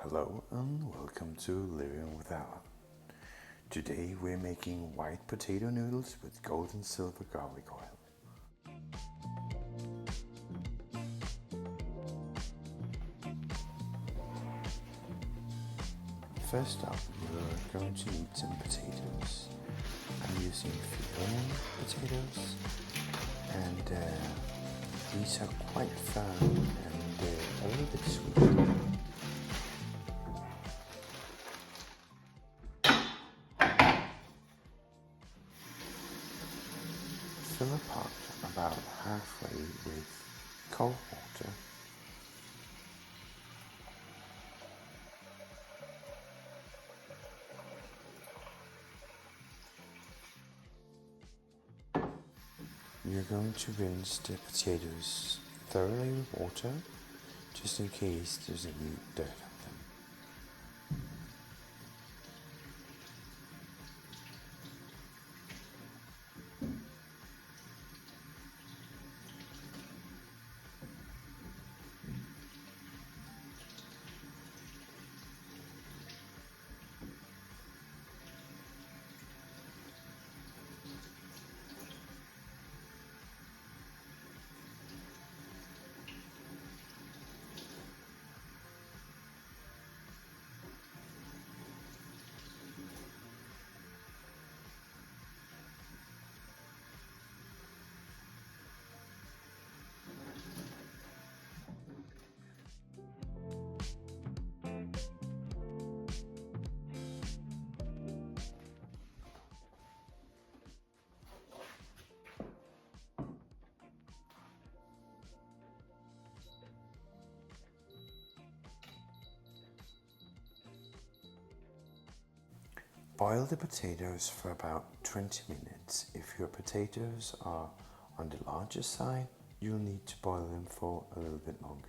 Hello and welcome to Living with Alan. Today we're making white potato noodles with gold and silver garlic oil. First up, we're going to need some potatoes. I'm using Fiona potatoes and these are quite firm and a little bit sweet. Fill a pot about halfway with cold water. You're going to rinse the potatoes thoroughly with water, just in case there's any dirt on them. Boil the potatoes for about 20 minutes. If your potatoes are on the larger side, you'll need to boil them for a little bit longer.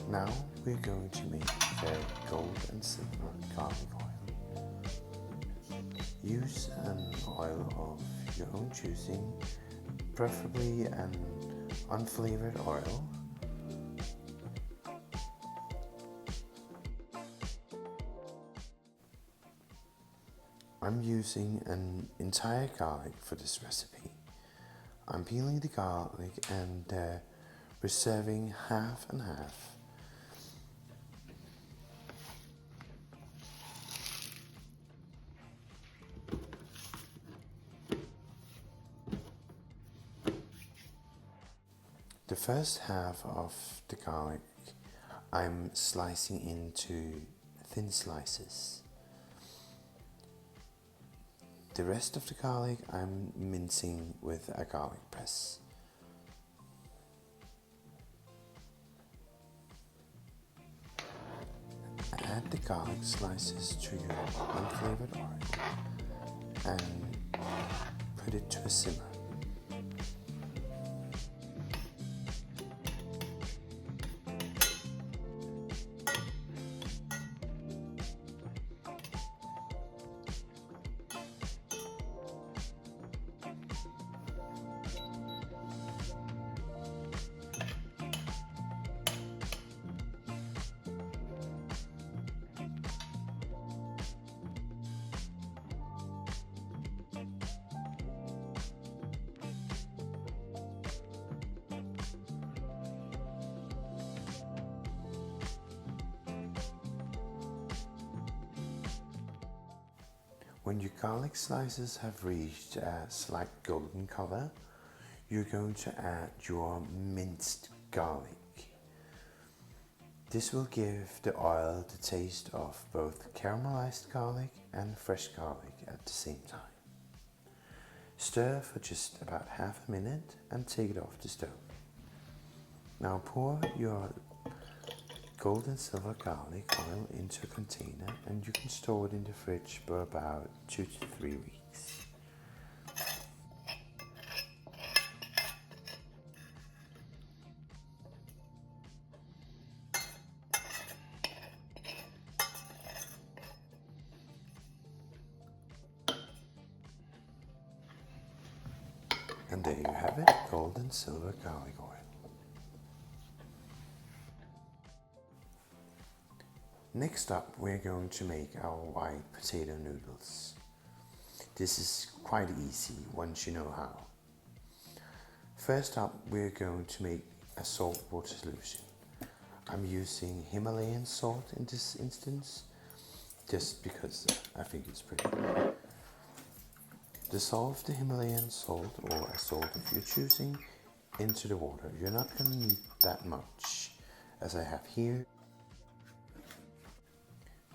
Now we're going to make the gold and silver garlic oil. Use an oil of your own choosing, preferably an unflavored oil. I'm using an entire garlic for this recipe. I'm peeling the garlic and reserving half and half. The first half of the garlic I'm slicing into thin slices. The rest of the garlic I'm mincing with a garlic press. Add the garlic slices to your unflavored oil and put it to a simmer. When your garlic slices have reached a slight golden color, you're going to add your minced garlic. This will give the oil the taste of both caramelized garlic and fresh garlic at the same time. Stir for just about half a minute and take it off the stove. Now pour your gold and silver garlic oil into a container and you can store it in the fridge for about 2 to 3 weeks. And there you have it, gold and silver garlic oil. Next up, we're going to make our white potato noodles. This is quite easy once you know how. First up, we're going to make a salt water solution. I'm using Himalayan salt in this instance, just because I think it's pretty. Dissolve the Himalayan salt, or a salt if you're choosing, into the water. You're not going to need that much, as I have here.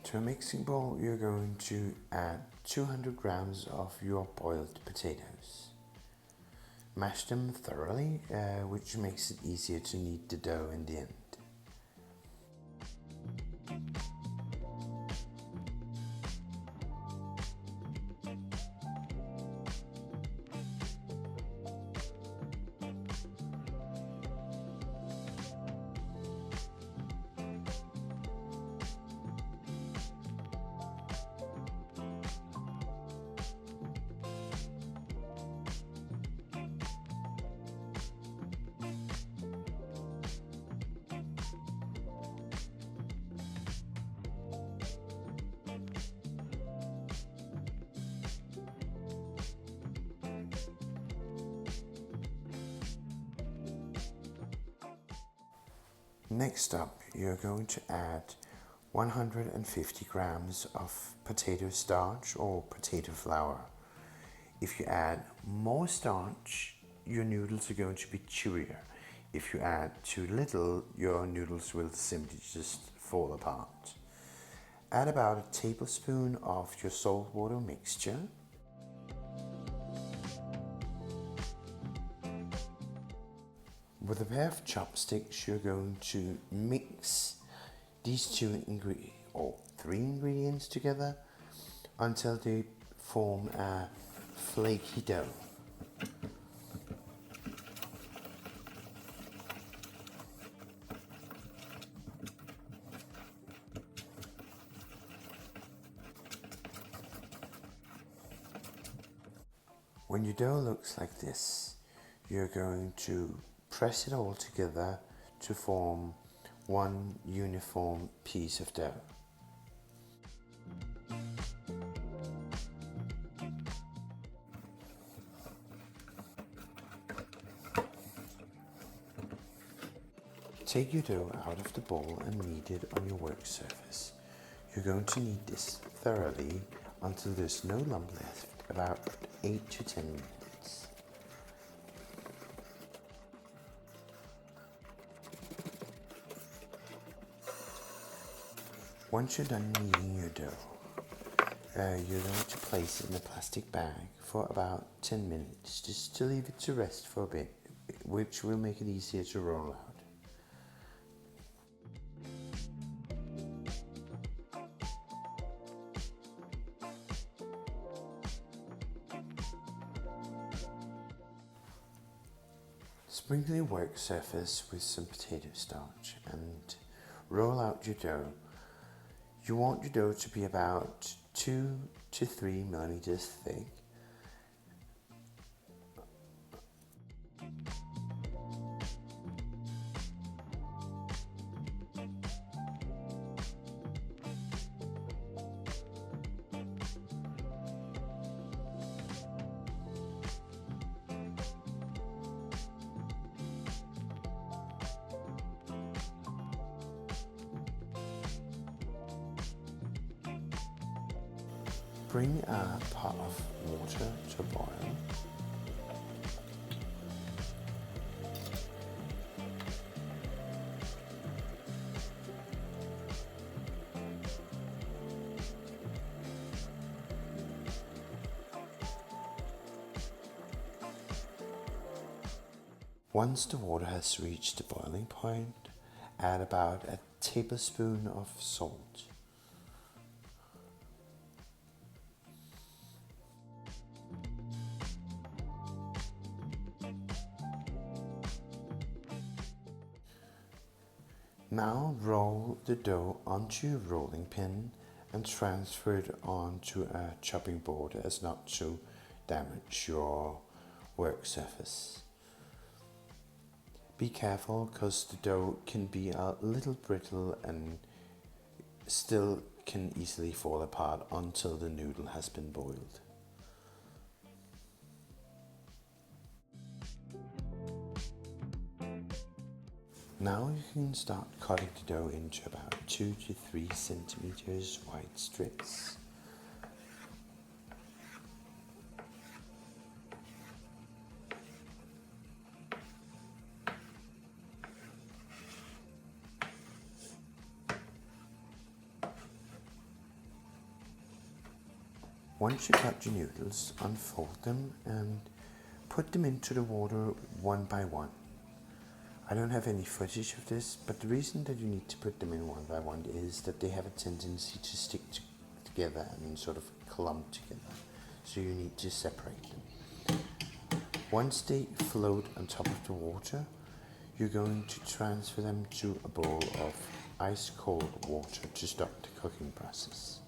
To a mixing bowl, you're going to add 200 grams of your boiled potatoes. Mash them thoroughly, which makes it easier to knead the dough in the end. Next up, you're going to add 150 grams of potato starch or potato flour. If you add more starch, your noodles are going to be chewier. If you add too little, your noodles will simply just fall apart. Add about a tablespoon of your salt water mixture. With a pair of chopsticks, you're going to mix these three ingredients together until they form a flaky dough. When your dough looks like this, you're going to press it all together to form one uniform piece of dough. Take your dough out of the bowl and knead it on your work surface. You're going to knead this thoroughly until there's no lump left, about 8 to 10 minutes. Once you're done kneading your dough, you're going to place it in a plastic bag for about 10 minutes, just to leave it to rest for a bit, which will make it easier to roll out. Sprinkle your work surface with some potato starch and roll out your dough. You want your dough to be about 2 to 3 millimeters thick. Bring a pot of water to boil. Once the water has reached the boiling point, add about a tablespoon of salt. Now roll the dough onto your rolling pin and transfer it onto a chopping board as not to damage your work surface. Be careful because the dough can be a little brittle and still can easily fall apart until the noodle has been boiled. Now you can start cutting the dough into about 2 to 3 centimeters wide strips. Once you cut your noodles, unfold them and put them into the water one by one. I don't have any footage of this, but the reason that you need to put them in one by one is that they have a tendency to stick together and sort of clump together. So you need to separate them. Once they float on top of the water, you're going to transfer them to a bowl of ice cold water to start the cooking process.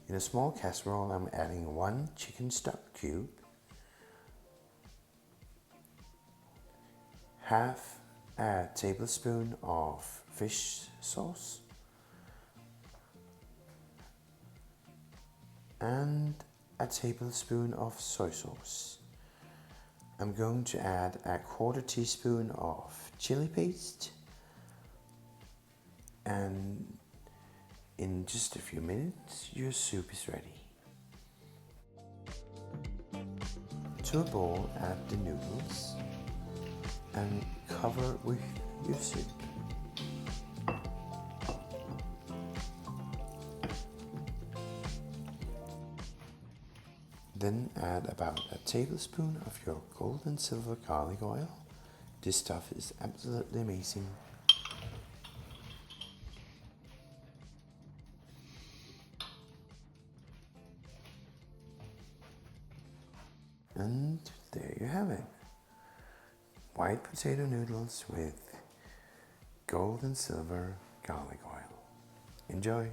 In a small casserole, I'm adding 1 chicken stock cube, half a tablespoon of fish sauce, and a tablespoon of soy sauce. I'm going to add a 1/4 teaspoon of chili paste, and in just a few minutes, your soup is ready. To a bowl, add the noodles and cover with your soup. Then add about a tablespoon of your gold and silver garlic oil. This stuff is absolutely amazing. And there you have it. White potato noodles with gold and silver garlic oil. Enjoy!